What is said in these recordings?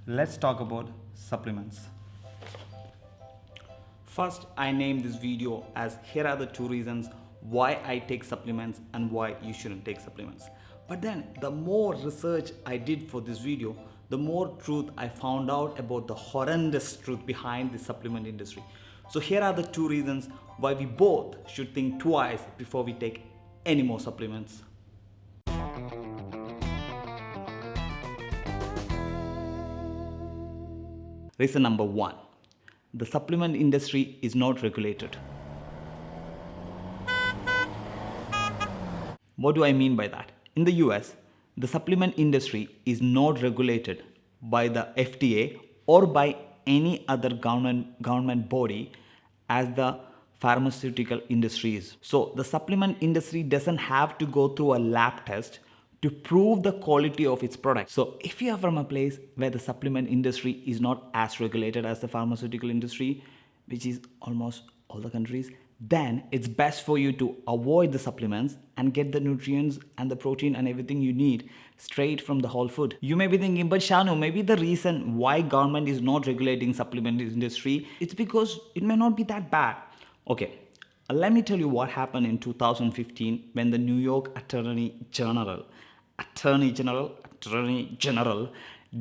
Let's talk about supplements. First, I named this video as here are the 2 reasons why I take supplements and why you shouldn't take supplements. But then the more research I did for this video, the more truth I found out about the horrendous truth behind the supplement industry. So here are the 2 reasons why we both should think twice before we take any more supplements. Reason number 1. The supplement industry is not regulated. What do I mean by that? In the US, the supplement industry is not regulated by the FDA or by any other government body as the pharmaceutical industry is. So the supplement industry doesn't have to go through a lab test to prove the quality of its product. So if you are from a place where the supplement industry is not as regulated as the pharmaceutical industry, which is almost all the countries, then it's best for you to avoid the supplements and get the nutrients and the protein and everything you need straight from the whole food. You may be thinking, but Shanu, maybe the reason why government is not regulating supplement industry, it's because it may not be that bad. Okay, let me tell you what happened in 2015 when the New York Attorney General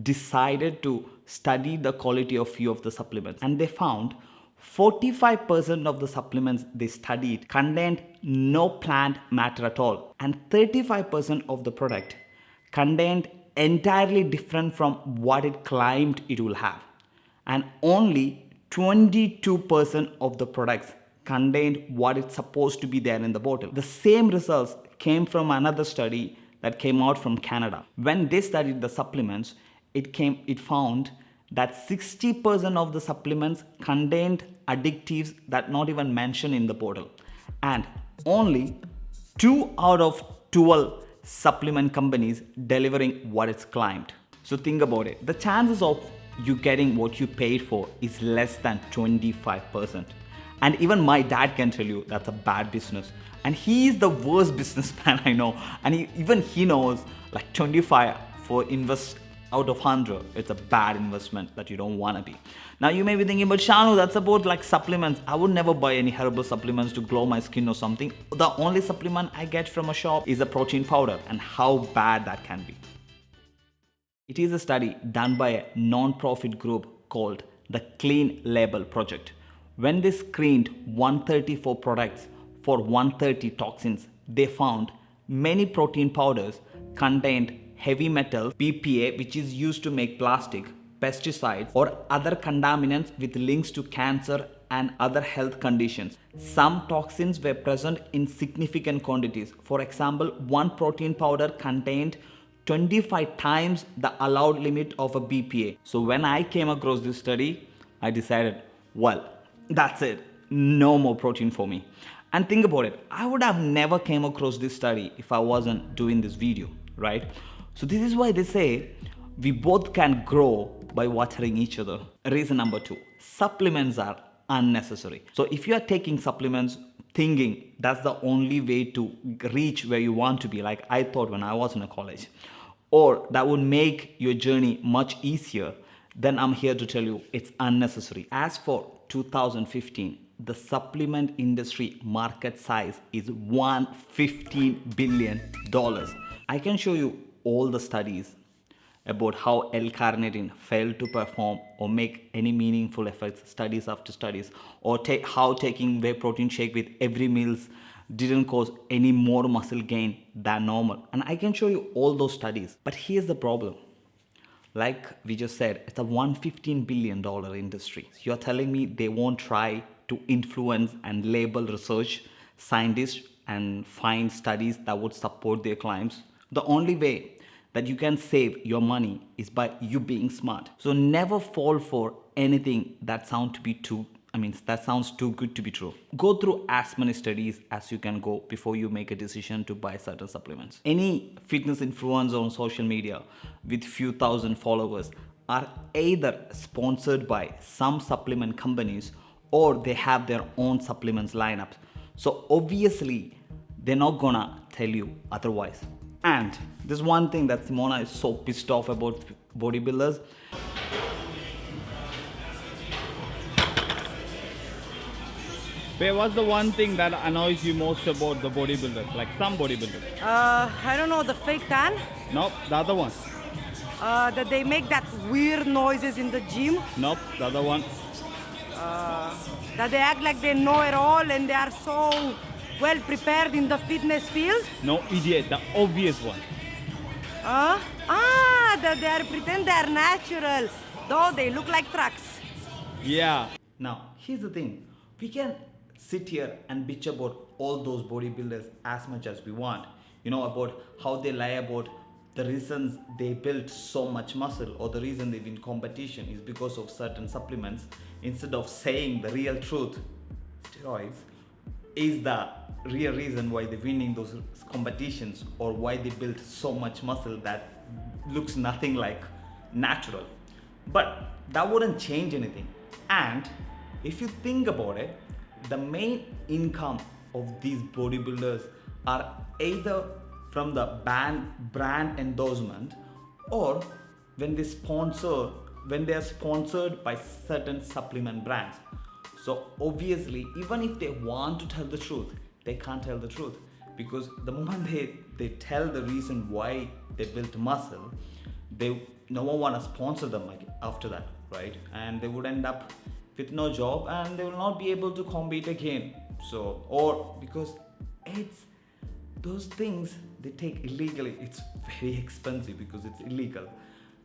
decided to study the quality of few of the supplements, and they found 45% of the supplements they studied contained no plant matter at all, and 35% of the product contained entirely different from what it claimed it will have, and only 22% of the products contained what it's supposed to be there in the bottle. The same results came from another study that came out from Canada. When they studied the supplements, it found that 60% of the supplements contained additives that not even mentioned in the bottle, and only 2 out of 12 supplement companies delivering what it's claimed. So think about it. The chances of you getting what you paid for is less than 25%. And even my dad can tell you that's a bad business. And he is the worst businessman I know. And even he knows like 25 for invest out of 100, it's a bad investment that you don't want to be. Now you may be thinking, but Shanu, that's about like supplements. I would never buy any herbal supplements to glow my skin or something. The only supplement I get from a shop is a protein powder, and how bad that can be. It is a study done by a non-profit group called the Clean Label Project. When they screened 134 products for 130 toxins, they found many protein powders contained heavy metals, BPA, which is used to make plastic, pesticides, or other contaminants with links to cancer and other health conditions. Some toxins were present in significant quantities. For example, one protein powder contained 25 times the allowed limit of a BPA. So when I came across this study, I decided, well, that's it. No more protein for me. And think about it. I would have never came across this study if I wasn't doing this video, right? So this is why they say we both can grow by watering each other. Reason number 2, supplements are unnecessary. So if you are taking supplements thinking that's the only way to reach where you want to be, like I thought when I was in a college, or that would make your journey much easier, then I'm here to tell you it's unnecessary. As for 2015, the supplement industry market size is $115 billion. I can show you all the studies about how L-Carnitine failed to perform or make any meaningful effects, studies after studies, or how taking whey protein shake with every meals didn't cause any more muscle gain than normal. And I can show you all those studies. But here's the problem. Like we just said, it's a $115 billion industry. You're telling me they won't try to influence and label research scientists and find studies that would support their claims? The only way that you can save your money is by you being smart. So never fall for anything that sounds too good to be true. Go through as many studies as you can go before you make a decision to buy certain supplements. Any fitness influencer on social media with few thousand followers are either sponsored by some supplement companies or they have their own supplements lineup. So obviously they're not gonna tell you otherwise. And there's one thing that Simona is so pissed off about bodybuilders. Wait, what's the one thing that annoys you most about the bodybuilders? Like some bodybuilders? I don't know, the fake tan. Nope, the other one. That they make that weird noises in the gym. Nope, the other one. That they act like they know it all and they are so well prepared in the fitness field. No, idiot, the obvious one. That they are pretend they are natural, though they look like trucks. Yeah. Now, here's the thing. We can sit here and bitch about all those bodybuilders as much as we want. You know, about how they lie about the reasons they built so much muscle or the reason they win competition is because of certain supplements, instead of saying the real truth. Steroids is the real reason why they're winning those competitions or why they built so much muscle that looks nothing like natural. But that wouldn't change anything. And if you think about it, the main income of these bodybuilders are either from the brand endorsement or when they are sponsored by certain supplement brands. So obviously, even if they want to tell the truth, they can't tell the truth, because the moment they tell the reason why they built muscle, no one want to sponsor them after that, right? And they would end up with no job and they will not be able to compete again. So, or because it's those things they take illegally, it's very expensive because it's illegal.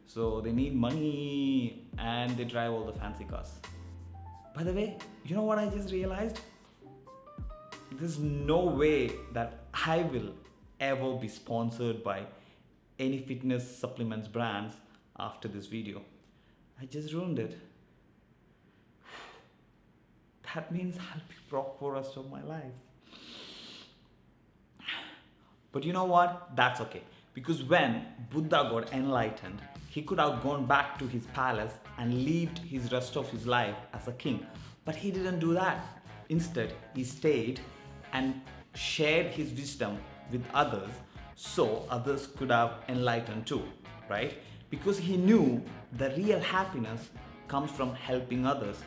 So they need money and they drive all the fancy cars. By the way, you know what I just realized? There's no way that I will ever be sponsored by any fitness supplements brands after this video. I just ruined it. That means I'll be broke for the rest of my life. But you know what? That's okay. Because when Buddha got enlightened, he could have gone back to his palace and lived his rest of his life as a king. But he didn't do that. Instead, he stayed and shared his wisdom with others so others could have enlightened too, right? Because he knew the real happiness comes from helping others.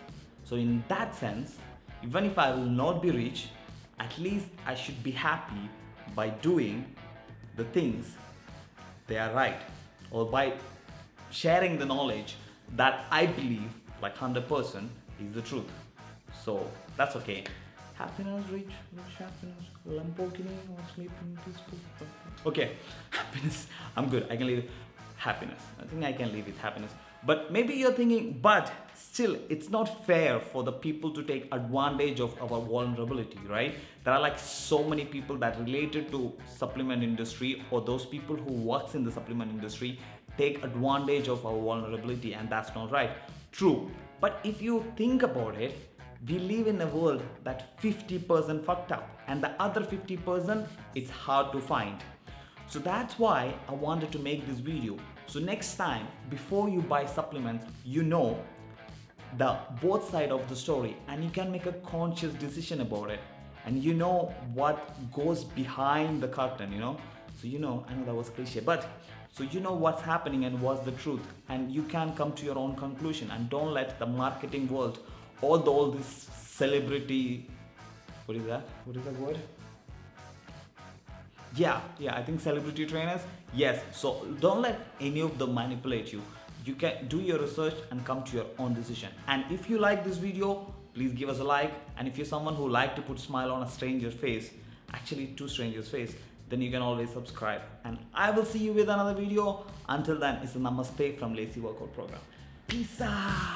So in that sense, even if I will not be rich, at least I should be happy by doing the things they are right, or by sharing the knowledge that I believe like 100% is the truth. So that's okay. Happiness, rich happiness, Lamborghini or sleeping peaceful. Okay, happiness, I'm good, I can live with happiness. I think I can live with happiness. But maybe you're thinking, but still, it's not fair for the people to take advantage of our vulnerability, right? There are like so many people that related to supplement industry, or those people who works in the supplement industry take advantage of our vulnerability, and that's not right. True, but if you think about it, we live in a world that 50% fucked up, and the other 50% it's hard to find. So that's why I wanted to make this video. So next time, before you buy supplements, you know the both side of the story and you can make a conscious decision about it. And you know what goes behind the curtain, you know. So you know, I know that was cliche, but so you know what's happening and what's the truth. And you can come to your own conclusion, and don't let the marketing world, all this celebrity, what is that word? Yeah, I think celebrity trainers. Yes, so don't let any of them manipulate you. You can do your research and come to your own decision. And if you like this video, please give us a like. And if you're someone who like to put smile on a stranger's face, actually two strangers' face, then you can always subscribe. And I will see you with another video. Until then, it's a namaste from Lazy Workout Program. Peace out.